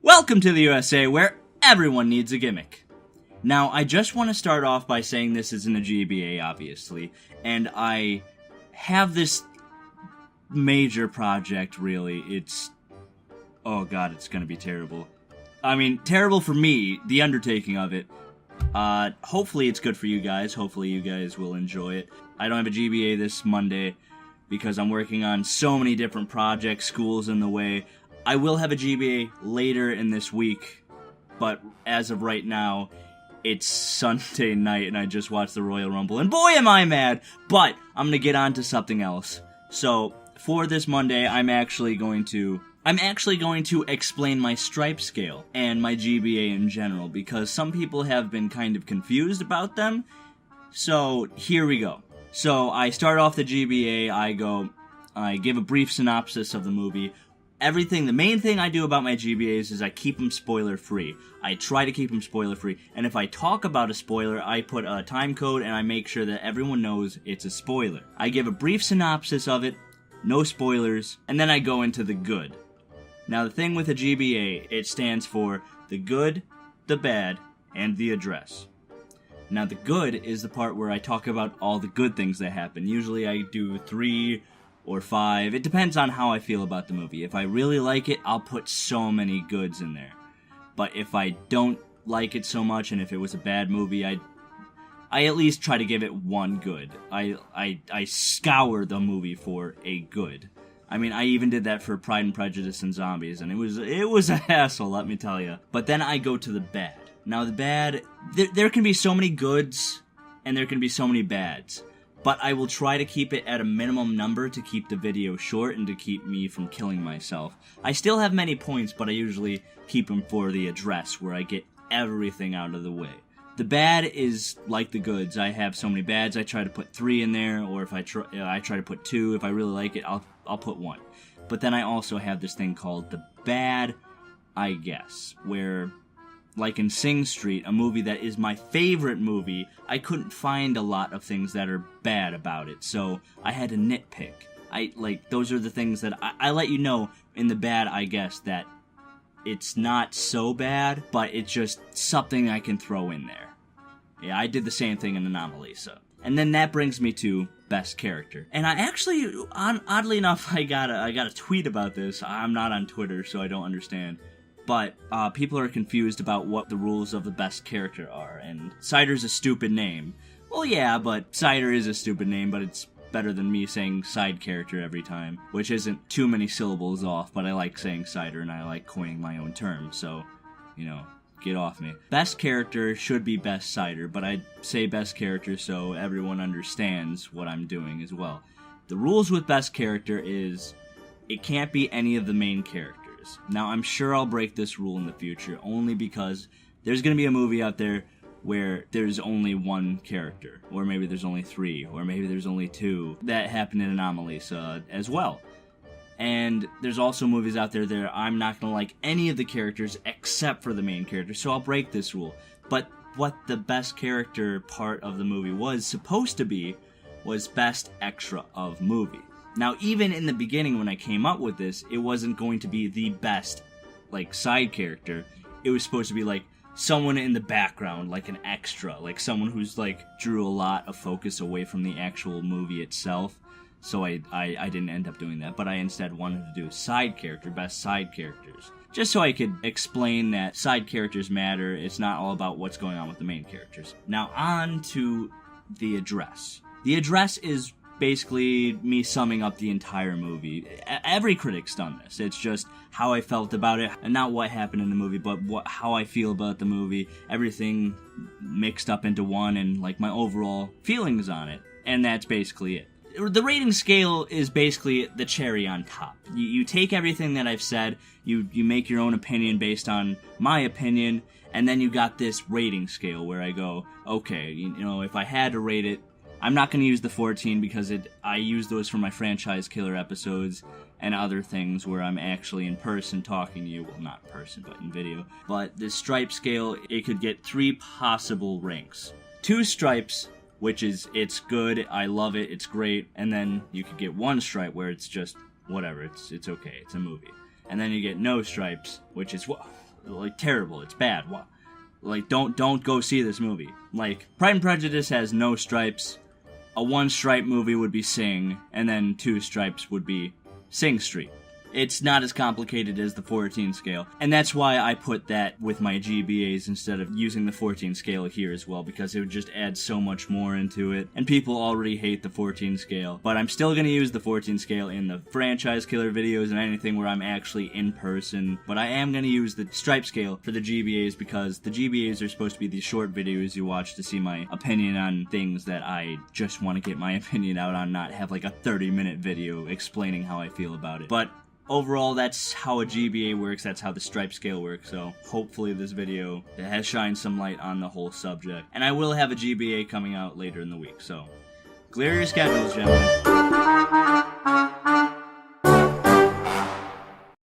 Welcome to the USA, where everyone needs a gimmick. Now, I just want to start off by saying this isn't a GBA, obviously, and I have this major project, really. Oh god, it's gonna be terrible. I mean, terrible for me, the undertaking of it. Hopefully it's good for you guys. Hopefully you guys will enjoy it. I don't have a GBA this Monday because I'm working on so many different projects, school's in the way. I will have a GBA later in this week, but as of right now, it's Sunday night and I just watched the Royal Rumble, and boy am I mad! But I'm gonna get on to something else. So, for this Monday, I'm actually going to explain my stripe scale and my GBA in general, because some people have been kind of confused about them. So, here we go. So, I start off the GBA, I give a brief synopsis of the movie. The main thing I do about my GBAs is I keep them spoiler-free. I try to keep them spoiler-free, and if I talk about a spoiler, I put a time code and I make sure that everyone knows it's a spoiler. I give a brief synopsis of it, no spoilers, and then I go into the good. Now, the thing with a GBA, it stands for the good, the bad, and the address. Now, the good is the part where I talk about all the good things that happen. Usually I do 3 or 5. It depends on how I feel about the movie. If I really like it, I'll put so many goods in there. But if I don't like it so much, and if it was a bad movie, I at least try to give it one good. I scour the movie for a good. I mean, I even did that for Pride and Prejudice and Zombies, and it was a hassle, let me tell you. But then I go to the bad. Now, the bad, there can be so many goods, and there can be so many bads. But I will try to keep it at a minimum number to keep the video short and to keep me from killing myself. I still have many points, but I usually keep them for the address, where I get everything out of the way. The bad is like the goods. I have so many bads, I try to put 3 in there, or if I try to put 2. If I really like it, I'll put 1. But then I also have this thing called the bad, I guess, where, like in Sing Street, a movie that is my favorite movie, I couldn't find a lot of things that are bad about it, so I had to nitpick. Those are the things that I let you know in the bad, I guess, that it's not so bad, but it's just something I can throw in there. Yeah, I did the same thing in Anomalisa. And then that brings me to best character. And I actually, oddly enough, I got a tweet about this. I'm not on Twitter, so I don't understand. But people are confused about what the rules of the best character are, and Cider's a stupid name. Well, yeah, but Cider is a stupid name, but it's better than me saying side character every time, which isn't too many syllables off, but I like saying Cider, and I like coining my own terms, so, get off me. Best character should be best Cider, but I say best character so everyone understands what I'm doing as well. The rules with best character is, it can't be any of the main characters. Now, I'm sure I'll break this rule in the future, only because there's going to be a movie out there where there's only one character, or maybe there's only 3, or maybe there's only 2. That happened in Anomalisa as well. And there's also movies out there that I'm not going to like any of the characters except for the main character, so I'll break this rule. But what the best character part of the movie was supposed to be was best extra of movie. Now, even in the beginning when I came up with this, it wasn't going to be the best, side character. It was supposed to be, someone in the background, like an extra, like someone who's, drew a lot of focus away from the actual movie itself. So I didn't end up doing that, but I instead wanted to do side character, best side characters. Just so I could explain that side characters matter, it's not all about what's going on with the main characters. Now, on to the address. The address is basically me summing up the entire movie. Every critic's done this. It's just how I felt about it, and not what happened in the movie, but how I feel about the movie. Everything mixed up into one, and my overall feelings on it. And that's basically it. The rating scale is basically the cherry on top. You take everything that I've said, you make your own opinion based on my opinion, and then you got this rating scale where I go, okay, if I had to rate it, I'm not going to use the 14 because I use those for my franchise killer episodes and other things where I'm actually in person talking to you. Well, not in person, but in video. But this stripe scale, it could get 3 possible ranks. 2 stripes, which is, it's good, I love it, it's great. And then you could get 1 stripe where it's just, whatever, it's okay, it's a movie. And then you get no stripes, which is, like terrible. It's bad. Like don't go see this movie. Like Pride and Prejudice has no stripes. A 1 stripe movie would be Sing, and then 2 stripes would be Sing Street. It's not as complicated as the 14 scale, and that's why I put that with my GBAs instead of using the 14 scale here as well, because it would just add so much more into it, and people already hate the 14 scale. But I'm still going to use the 14 scale in the franchise killer videos and anything where I'm actually in person, but I am going to use the stripe scale for the GBAs, because the GBAs are supposed to be the short videos you watch to see my opinion on things that I just want to get my opinion out on, not have like a 30-minute video explaining how I feel about it. But overall, that's how a GBA works, that's how the stripe scale works, so hopefully this video has shined some light on the whole subject. And I will have a GBA coming out later in the week, so clear your schedules, gentlemen.